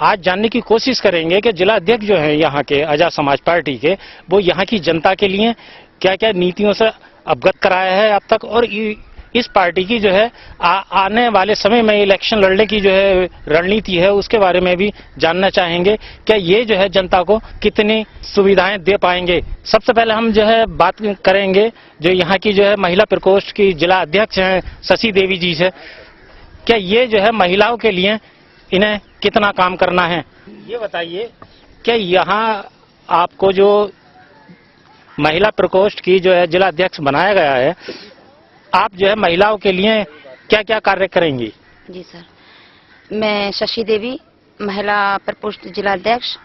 आज जानने की कोशिश करेंगे कि जिला अध्यक्ष जो है यहाँ के आजाद समाज पार्टी के, वो यहाँ की जनता के लिए क्या क्या नीतियों से अवगत कराया है अब तक, और इस पार्टी की जो है आने वाले समय में इलेक्शन लड़ने की जो है रणनीति है उसके बारे में भी जानना चाहेंगे। क्या ये जो है जनता को कितनी सुविधाएं दे पाएंगे। सबसे पहले हम जो है बात करेंगे जो यहाँ की जो है महिला प्रकोष्ठ की जिला अध्यक्ष हैं शशि देवी जी से। क्या ये जो है महिलाओं के लिए इन्हें कितना काम करना है, ये बताइए। क्या यहाँ आपको जो महिला प्रकोष्ठ की जो है जिला अध्यक्ष बनाया गया है, आप जो है महिलाओं के लिए क्या क्या कार्य करेंगी। जी सर, मैं शशि देवी, महिला प्रकोष्ठ जिला अध्यक्ष।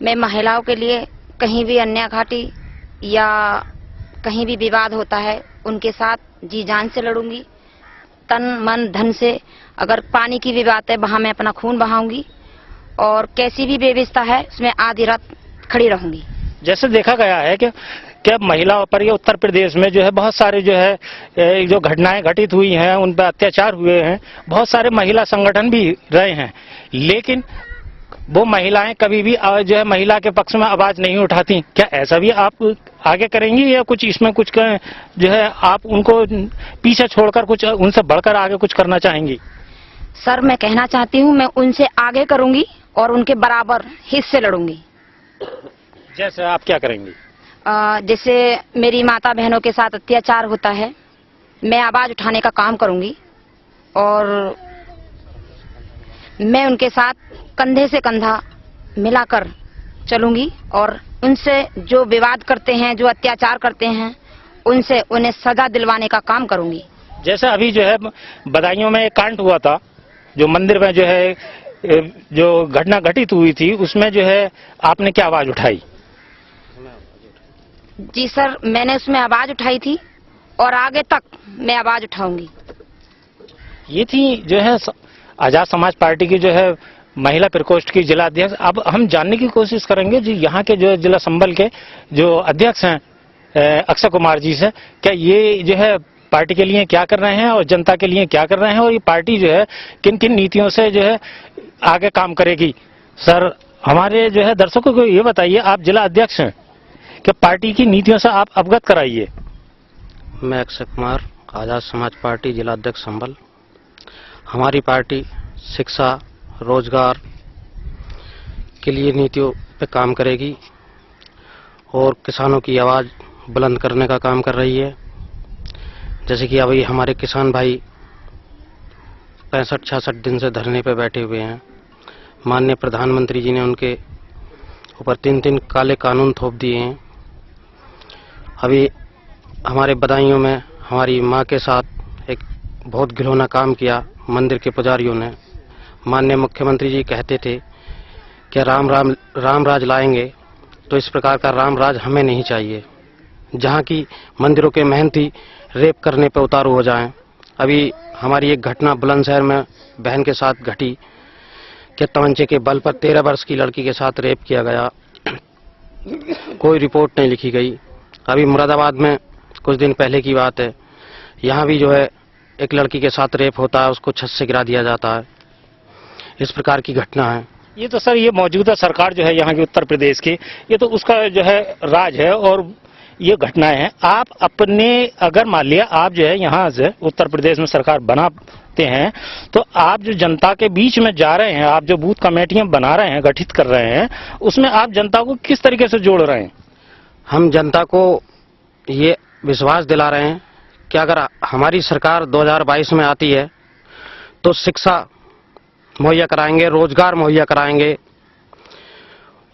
मैं महिलाओं के लिए कहीं भी अन्याय घाटी या कहीं भी विवाद होता है उनके साथ जी जान से लड़ूंगी, तन मन धन से। अगर पानी की भी बात है वहां मैं अपना खून बहाऊंगी, और कैसी भी व्यवस्था है उसमें आधी रात खड़ी रहूंगी। जैसे देखा गया है कि क्या महिलाओं पर ये उत्तर प्रदेश में जो है बहुत सारे जो है जो घटनाएं घटित हुई हैं, उन पर अत्याचार हुए हैं, बहुत सारे महिला संगठन भी रहे हैं, लेकिन वो महिलाएं कभी भी जो है महिला के पक्ष में आवाज नहीं उठाती। क्या ऐसा भी आप आगे करेंगी या कुछ इसमें कुछ जो है आप उनको पीछे छोड़कर कुछ उनसे बढ़कर आगे कुछ करना चाहेंगी। सर, मैं कहना चाहती हूँ मैं उनसे आगे करूंगी और उनके बराबर हिस्से लड़ूंगी। जैसे आप क्या करेंगी। जैसे मेरी माता बहनों के साथ अत्याचार होता है, मैं आवाज उठाने का काम करूंगी और मैं उनके साथ कंधे से कंधा मिलाकर चलूंगी और उनसे जो विवाद करते हैं, जो अत्याचार करते हैं, उनसे उन्हें सजा दिलवाने का काम करूंगी। जैसे अभी जो है बदायूं में एक कांड हुआ था, जो मंदिर में जो है जो घटना घटित हुई थी, उसमें जो है आपने क्या आवाज उठाई। जी सर, मैंने उसमें आवाज उठाई थी और आगे तक मैं आवाज उठाऊंगी। ये थी जो है आजाद समाज पार्टी की जो है महिला प्रकोष्ठ की जिला अध्यक्ष। अब हम जानने की कोशिश करेंगे जी यहाँ के जो जिला संबल के जो अध्यक्ष हैं अक्षय कुमार जी से, क्या ये जो है पार्टी के लिए क्या कर रहे हैं और जनता के लिए क्या कर रहे हैं, और ये पार्टी जो है किन किन नीतियों से जो है आगे काम करेगी। सर, हमारे जो है दर्शकों को ये बताइए, आप जिला अध्यक्ष हैं, क्या पार्टी की नीतियों से आप अवगत कराइए। मैं अक्षय कुमार, आजाद समाज पार्टी जिला अध्यक्ष संबल। हमारी पार्टी शिक्षा, रोजगार के लिए नीतियों पे काम करेगी और किसानों की आवाज बुलंद करने का काम कर रही है। जैसे कि अभी हमारे किसान भाई 65-66 दिन से धरने पे बैठे हुए हैं। माननीय प्रधानमंत्री जी ने उनके ऊपर 3 काले कानून थोप दिए हैं। अभी हमारे बदायूं में हमारी मां के साथ एक बहुत घिनौना काम किया मंदिर के पुजारियों ने। माननीय मुख्यमंत्री जी कहते थे कि राम राज लाएंगे, तो इस प्रकार का राम राज हमें नहीं चाहिए, जहां की मंदिरों के महंती रेप करने पर उतारू हो जाएं। अभी हमारी एक घटना बुलंदशहर में बहन के साथ घटी कि तमंचे के बल पर 13 वर्ष की लड़की के साथ रेप किया गया, कोई रिपोर्ट नहीं लिखी गई। अभी मुरादाबाद में कुछ दिन पहले की बात है, यहाँ भी जो है एक लड़की के साथ रेप होता है, उसको छत से गिरा दिया जाता है। इस प्रकार की घटना है। ये तो सर ये मौजूदा सरकार जो है यहाँ की उत्तर प्रदेश की, ये तो उसका जो है राज है और ये घटनाएं हैं। आप अपने अगर मान लिया आप जो है यहाँ से उत्तर प्रदेश में सरकार बनाते हैं, तो आप जो जनता के बीच में जा रहे हैं, आप जो बूथ कमेटियां बना रहे हैं, गठित कर रहे हैं, उसमें आप जनता को किस तरीके से जोड़ रहे हैं। हम जनता को ये विश्वास दिला रहे हैं कि अगर हमारी सरकार 2022 में आती है तो शिक्षा मुहैया कराएंगे, रोजगार मुहैया कराएंगे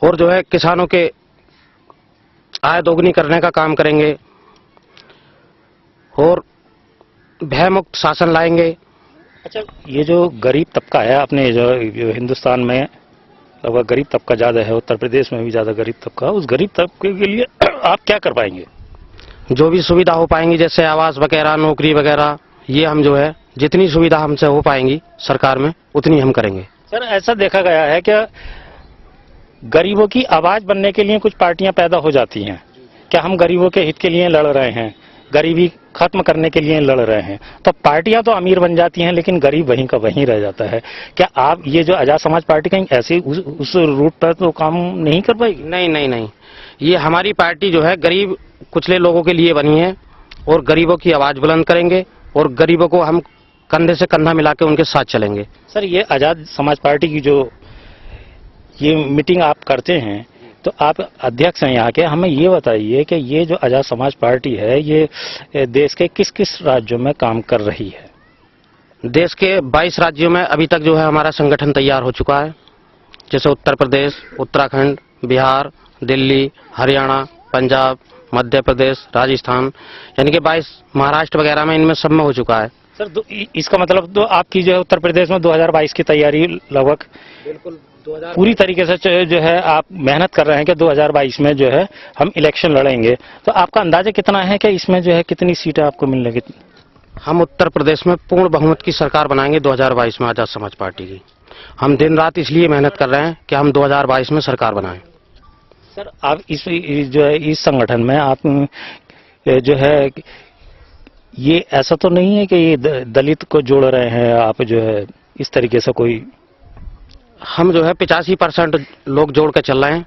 और जो है किसानों के आय दोगुनी करने का काम करेंगे और भयमुक्त शासन लाएंगे। अच्छा, ये जो गरीब तबका है अपने जो हिंदुस्तान में लगभग गरीब तबका ज्यादा है, उत्तर प्रदेश में भी ज्यादा गरीब तबका, उस गरीब तबके के लिए आप क्या कर पाएंगे। जो भी सुविधा हो पाएंगी, जैसे आवास वगैरह, नौकरी वगैरह, ये हम जो है जितनी सुविधा हमसे हो पाएंगी सरकार में उतनी हम करेंगे। सर, ऐसा देखा गया है कि गरीबों की आवाज बनने के लिए कुछ पार्टियां पैदा हो जाती हैं। क्या हम गरीबों के हित के लिए लड़ रहे हैं गरीबी खत्म करने के लिए लड़ रहे हैं, तो पार्टियां तो अमीर बन जाती हैं लेकिन गरीब वहीं का वहीं रह जाता है। क्या आप ये जो आजाद समाज पार्टी कहीं ऐसे उस रूट पर तो काम नहीं कर पाएगी? नहीं नहीं नहीं, ये हमारी पार्टी जो है गरीब कुचले लोगों के लिए बनी है और गरीबों की आवाज बुलंद करेंगे और गरीबों को हम कंधे से कंधा मिला के उनके साथ चलेंगे। सर, ये आजाद समाज पार्टी की जो ये मीटिंग आप करते हैं, तो आप अध्यक्ष हैं यहाँ के, हमें ये बताइए कि ये जो आजाद समाज पार्टी है ये देश के किस किस राज्यों में काम कर रही है? देश के 22 राज्यों में अभी तक जो है हमारा संगठन तैयार हो चुका है, जैसे उत्तर प्रदेश, उत्तराखंड, बिहार, दिल्ली, हरियाणा, पंजाब, मध्य प्रदेश, राजस्थान, यानी कि 22 महाराष्ट्र वगैरह में इनमें सब में हो चुका है। सर, इसका मतलब तो आपकी जो है उत्तर प्रदेश में 2022 की तैयारी लगभग बिल्कुल पूरी तरीके से जो है आप मेहनत कर रहे हैं कि 2022 में जो है हम इलेक्शन लड़ेंगे। तो आपका अंदाजा कितना है कि इसमें जो है कितनी सीटें आपको मिलेंगी? हम उत्तर प्रदेश में पूर्ण बहुमत की सरकार बनाएंगे 2022 में आजाद समाज पार्टी की। हम दिन रात इसलिए मेहनत कर रहे हैं कि हम 2022 में सरकार बनाएं। सर, आप जो है इस संगठन में आप जो है ये ऐसा तो नहीं है कि ये दलित को जोड़ रहे हैं आप, जो है इस तरीके से कोई? हम जो है 85% लोग जोड़ के चल रहे हैं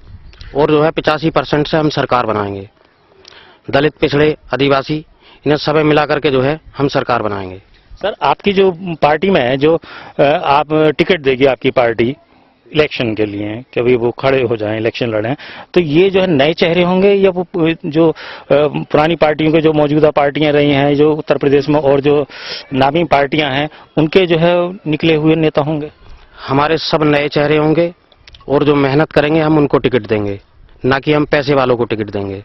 और जो है 85% से हम सरकार बनाएंगे। दलित, पिछड़े, आदिवासी, इन्हें सभी मिला करके जो है हम सरकार बनाएंगे। सर, आपकी जो पार्टी में है, जो आप टिकट देगी आपकी पार्टी इलेक्शन के लिए, कभी वो खड़े हो जाएं, इलेक्शन लड़ें, तो ये जो है नए चेहरे होंगे या वो जो पुरानी पार्टियों के जो मौजूदा पार्टियां रही हैं जो उत्तर प्रदेश में और जो नामी पार्टियां हैं उनके जो है निकले हुए नेता होंगे? हमारे सब नए चेहरे होंगे और जो मेहनत करेंगे हम उनको टिकट देंगे, ना कि हम पैसे वालों को टिकट देंगे।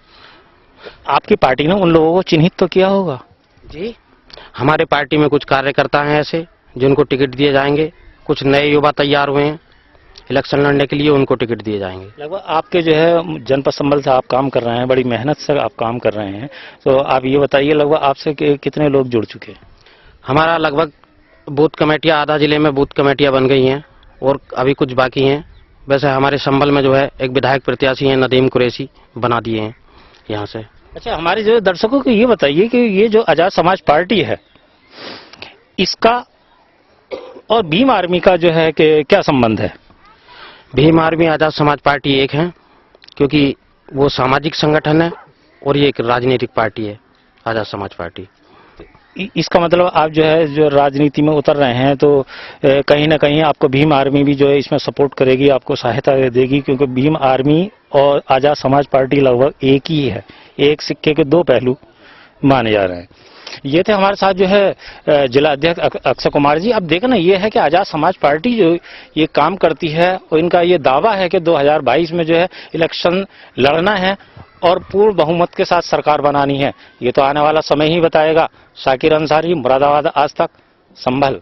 आपकी पार्टी ने उन लोगों को चिन्हित तो किया होगा? जी, हमारे पार्टी में कुछ कार्यकर्ता हैं ऐसे जिनको टिकट दिए जाएंगे। कुछ नए युवा तैयार हुए हैं इलेक्शन लड़ने के लिए, उनको टिकट दिए जाएंगे। लगभग आपके जो है जनपद संबल से आप काम कर रहे हैं, बड़ी मेहनत से आप काम कर रहे हैं, तो आप ये बताइए लगभग आपसे कितने लोग जुड़ चुके हैं? हमारा लगभग बूथ कमेटियां, आधा जिले में बूथ कमेटियां बन गई हैं और अभी कुछ बाकी हैं। वैसे हमारे संबल में जो है एक विधायक प्रत्याशी हैं, नदीम कुरैशी, बना दिए हैं यहाँ से। अच्छा, हमारे जो दर्शकों को ये बताइए कि ये जो आजाद समाज पार्टी है इसका और भीम आर्मी का जो है कि क्या संबंध है? भीम आर्मी आजाद समाज पार्टी एक है, क्योंकि वो सामाजिक संगठन है और ये एक राजनीतिक पार्टी है आजाद समाज पार्टी। इसका मतलब आप जो है जो राजनीति में उतर रहे हैं तो कहीं ना कहीं आपको भीम आर्मी भी जो है इसमें सपोर्ट करेगी, आपको सहायता देगी, क्योंकि भीम आर्मी और आजाद समाज पार्टी लगभग एक ही है, एक सिक्के के दो पहलू माने जा रहे हैं। ये थे हमारे साथ जो है जिला अध्यक्ष अक्षय कुमार जी। अब देखना ये है कि आजाद समाज पार्टी जो ये काम करती है और इनका ये दावा है कि 2022 में जो है इलेक्शन लड़ना है और पूर्ण बहुमत के साथ सरकार बनानी है। ये तो आने वाला समय ही बताएगा। शाकिर अंसारी, मुरादाबाद, आज तक, संभल।